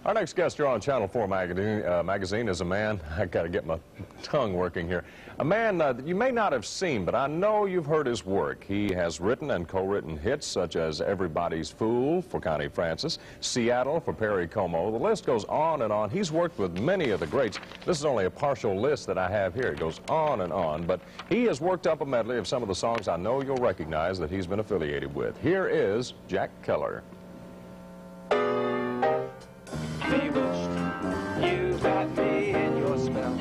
Our next guest here on Channel 4 magazine is a man, I got to get my tongue working here, a man that you may not have seen, but I know you've heard his work. He has written and co-written hits such as Everybody's Fool for Connie Francis, Seattle for Perry Como. The list goes on and on. He's worked with many of the greats. This is only a partial list that I have here. It goes on and on, but he has worked up a medley of some of the songs I know you'll recognize that he's been affiliated with. Here is Jack Keller. Bewitched, you got me in your spell.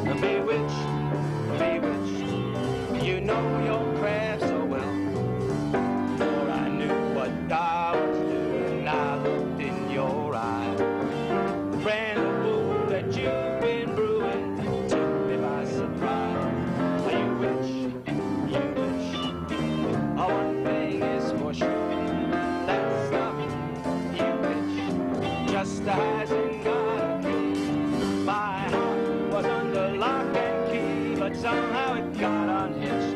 Bewitched, bewitched, you know your craft so well. For I knew what I was doing, I looked in your eyes. The brand of fool that you've been brewing took me by surprise. You wish, oh, one thing is for sure, that's not you wish. Just as in God, my heart was under lock and key, but somehow it got unhitched.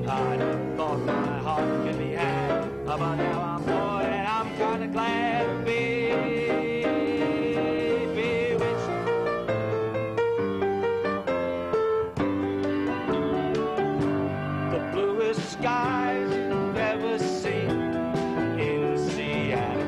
I never thought my heart could be had, but now I'm bored and I'm kind of glad to be bewitched. The bluest skies you've ever seen in Seattle.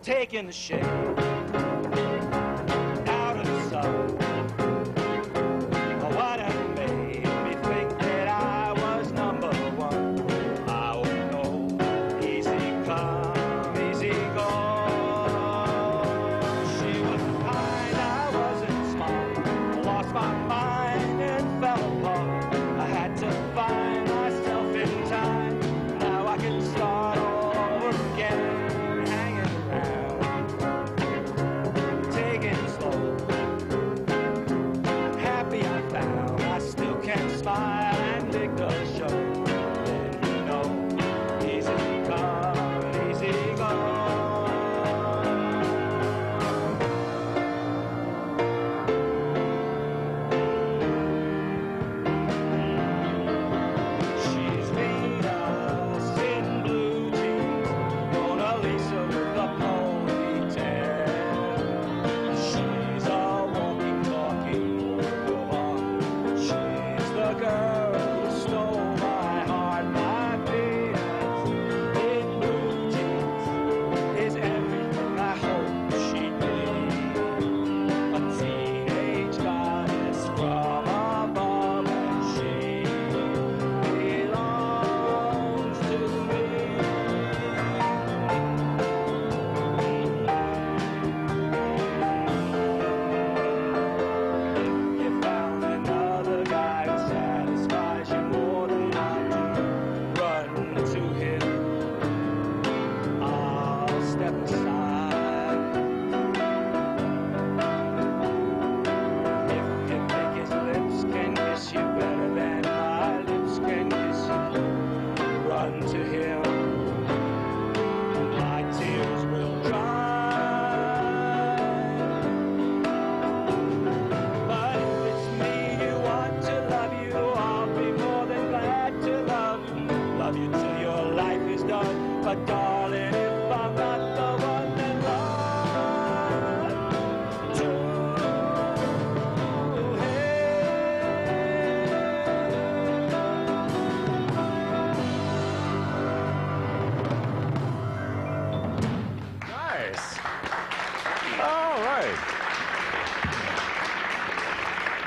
Taking the shade out of the sun. What had made me think that I was number one? I won't know, easy come, easy go. She wasn't kind, I wasn't smart. I lost my mind and fell apart. I had to find myself in time. Now I can start all over again. Smile and dig the show. Then you know, easy come, easy go. She's Venus in blue jeans, Mona Lisa with a ponytail. She's a walking, talking woman. She's the girl who stole my heart, my Venus in blue jeans is everything I hope she'd be. A teenage goddess from above, and she belongs to me. If you found another guy who satisfies you more than I do, run to him. I'll step aside. If you think his lips can kiss you better than my lips can kiss you, run to him. My tears will dry. But if it's me you want to love you, I'll be more than glad to love you till your life is done. But darling, if I'm not the one, then run to Nice. All right.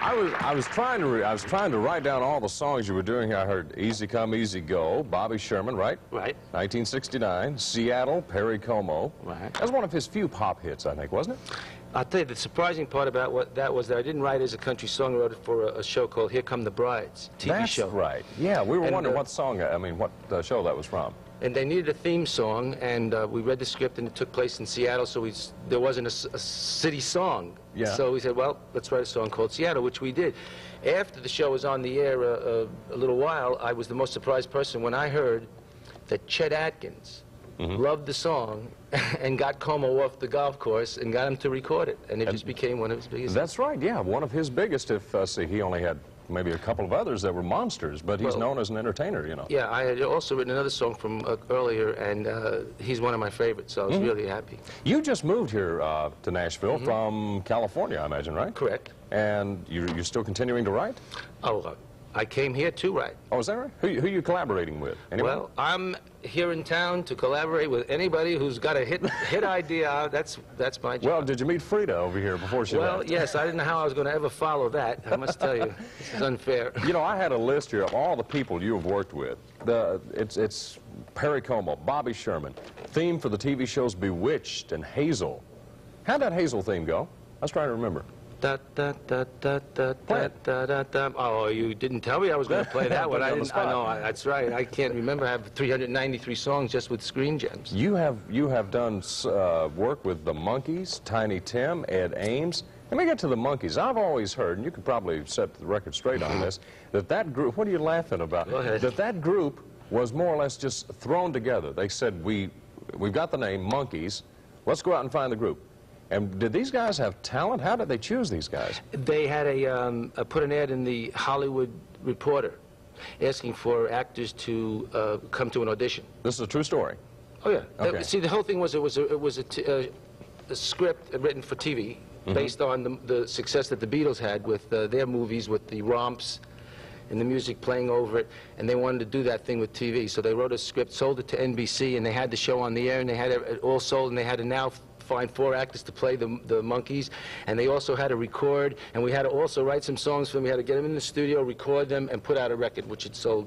I was trying to write down all the songs you were doing here. I heard Easy Come, Easy Go, Bobby Sherman, right? Right. 1969, Seattle, Perry Como. Right. That was one of his few pop hits, I think, wasn't it? I'll tell you, the surprising part about that was that I didn't write as a country songwriter for a show called Here Come the Brides, TV show. That's right. Yeah, we were wondering what song, what show that was from. And they needed a theme song, and we read the script, and it took place in Seattle, so there wasn't a city song. Yeah. So we said, well, let's write a song called Seattle, which we did. After the show was on the air a little while, I was the most surprised person when I heard that Chet Atkins loved the song and got Como off the golf course and got him to record it, and it just became one of his biggest. That's right, yeah, one of his biggest. If see, he only had maybe a couple of others that were monsters, but he's known as an entertainer, you know. Yeah, I had also written another song from earlier, and he's one of my favorites, so I was really happy. You just moved here to Nashville from California, I imagine, right? Correct. And you're still continuing to write? Oh, I came here to write. Oh, is that right? Who are you collaborating with? Anyone? Well, I'm here in town to collaborate with anybody who's got a hit idea. That's my job. Well, did you meet Frida over here before she left? Well, yes, I didn't know how I was going to ever follow that. I must tell you, this is unfair. You know, I had a list here of all the people you have worked with. It's Perry Como, Bobby Sherman, theme for the TV shows Bewitched and Hazel. How'd that Hazel theme go? I was trying to remember. Da, da, da, da, da, da, da, da, da. Oh, you didn't tell me I was going to play that one. I know, that's right. I can't remember. I have 393 songs just with Screen Gems. You have done work with the Monkees, Tiny Tim, Ed Ames. Let me get to the Monkees. I've always heard, and you could probably set the record straight on this, that group, what are you laughing about? Go ahead. That group was more or less just thrown together. They said, we've got the name Monkees, let's go out and find the group. And did these guys have talent? How did they choose these guys? They had put an ad in the Hollywood Reporter asking for actors to come to an audition. This is a true story? Oh, yeah. Okay. See, the whole thing was it was a script written for TV based on the success that the Beatles had with their movies, with the romps and the music playing over it, and they wanted to do that thing with TV. So they wrote a script, sold it to NBC, and they had the show on the air, and they had it all sold, and they had to now find 4 actors to play the Monkees, and they also had to record, and we had to also write some songs for them. We had to get them in the studio, record them, and put out a record, which had sold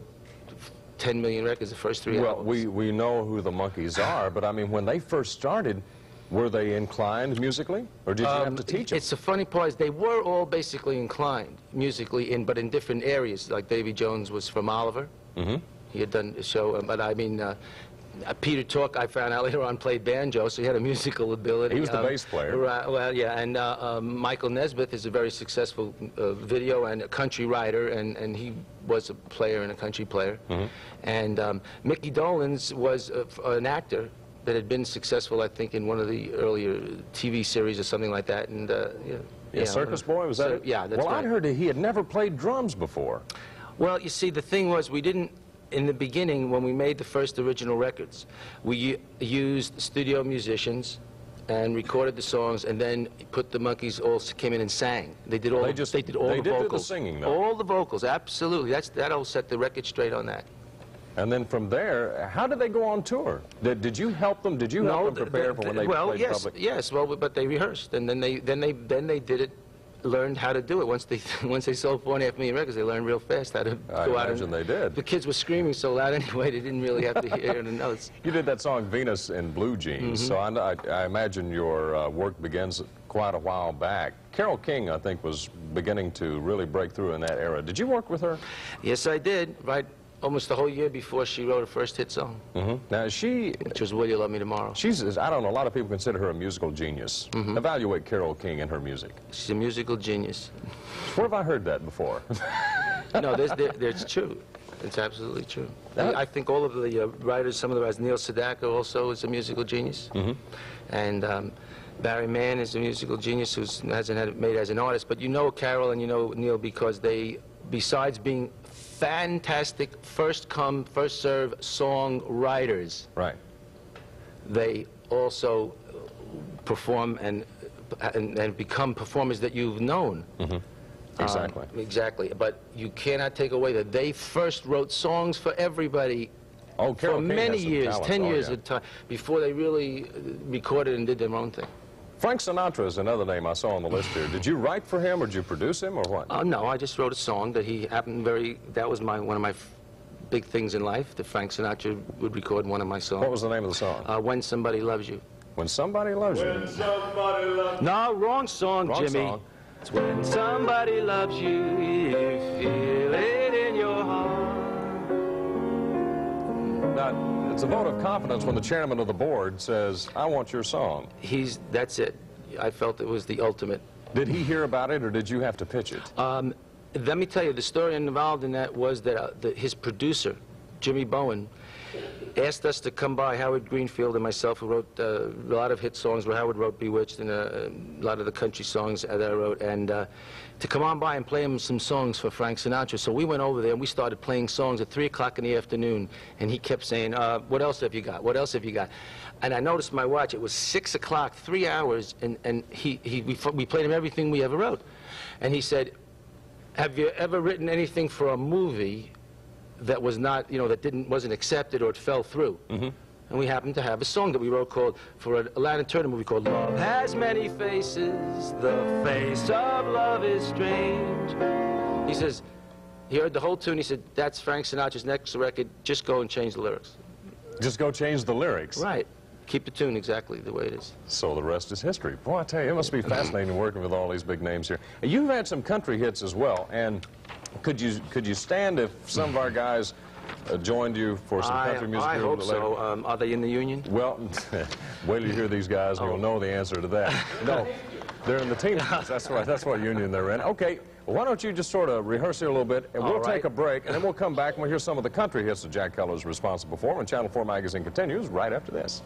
10 million records the first 3 albums. albums. Well, we know who the Monkees are, but I mean, when they first started, were they inclined musically, or did you have to teach them? It's the funny part is they were all basically inclined musically, but in different areas. Like Davy Jones was from Oliver. He had done a show, but I mean, Peter Tork, I found out later on, played banjo, so he had a musical ability. He was the bass player. Right, well, yeah, and Michael Nesmith is a very successful video and a country writer, and he was a player and a country player. And Mickey Dolenz was an actor that had been successful, I think, in one of the earlier TV series or something like that. And yeah, Circus Boy, was that it? Yeah, that's right. Well, I'd heard he had never played drums before. Well, you see, the thing was, we didn't. In the beginning, when we made the first original records, we used studio musicians and recorded the songs, and then put the Monkees all came in and sang. They did all. They did all the vocals. Do the singing, though. All the vocals, absolutely. That'll set the record straight on that. And then from there, how did they go on tour? Did you help them? Did you help them prepare for when they played public? Yes. Well, but they rehearsed, and then they did it. Learned how to do it. Once they sold 4.5 million records, they learned real fast how to go out. I imagine they did. The kids were screaming so loud anyway, they didn't really have to hear the notes. You did that song Venus in Blue Jeans, so I imagine your work begins quite a while back. Carole King, I think, was beginning to really break through in that era. Did you work with her? Yes, I did. Right. Almost a whole year before she wrote her first hit song. Now, which was Will You Love Me Tomorrow. I don't know, a lot of people consider her a musical genius. Evaluate Carole King and her music. She's a musical genius. Where have I heard that before? No, it's true. It's absolutely true. I think all of the writers, some of the writers, Neil Sedaka also is a musical genius. And Barry Mann is a musical genius who hasn't had it made as an artist. But you know Carole and you know Neil because they, besides being fantastic first-come, first-serve songwriters. Right. They also perform and become performers that you've known. Exactly. Exactly. But you cannot take away that they first wrote songs for everybody for many years, 10 years at a time, before they really recorded and did their own thing. Frank Sinatra is another name I saw on the list here. Did you write for him, or did you produce him, or what? No, I just wrote a song that he happened that was one of my big things in life, that Frank Sinatra would record one of my songs. What was the name of the song? When Somebody Loves You. When Somebody Loves You. When somebody loves No, wrong song, Wrong Jimmy. song. It's when somebody loves you, you feel it in your heart. Now, it's a vote of confidence when the chairman of the board says, I want your song. That's it. I felt it was the ultimate. Did he hear about it, or did you have to pitch it? Let me tell you, the story involved in that was that his producer, Jimmy Bowen, asked us to come by, Howard Greenfield and myself, who wrote a lot of hit songs, where Howard wrote Bewitched and a lot of the country songs that I wrote, and to come on by and play him some songs for Frank Sinatra. So we went over there and we started playing songs at 3 o'clock in the afternoon, and he kept saying, what else have you got? What else have you got? And I noticed my watch, it was 6 o'clock, 3 hours, and we played him everything we ever wrote. And he said, have you ever written anything for a movie that was not, that wasn't accepted, or it fell through? Mm-hmm. And we happened to have a song that we wrote for a Aladdin Turner movie called Love Has Many Faces, the face of love is strange. He says, he heard the whole tune, he said, that's Frank Sinatra's next record, just go and change the lyrics. Just go change the lyrics? Right. Keep the tune exactly the way it is. So the rest is history. Boy, I tell you, it must be fascinating working with all these big names here. You've had some country hits as well, and could you stand if some of our guys joined you for some country music? I hope so. Are they in the union? Well, wait till you hear these guys, and you'll know the answer to that. No, they're in the team. That's right. That's what union they're in. Okay, well, why don't you just sort of rehearse here a little bit, and we'll take a break, and then we'll come back and we'll hear some of the country hits that Jack Keller is responsible for. And Channel 4 Magazine continues right after this.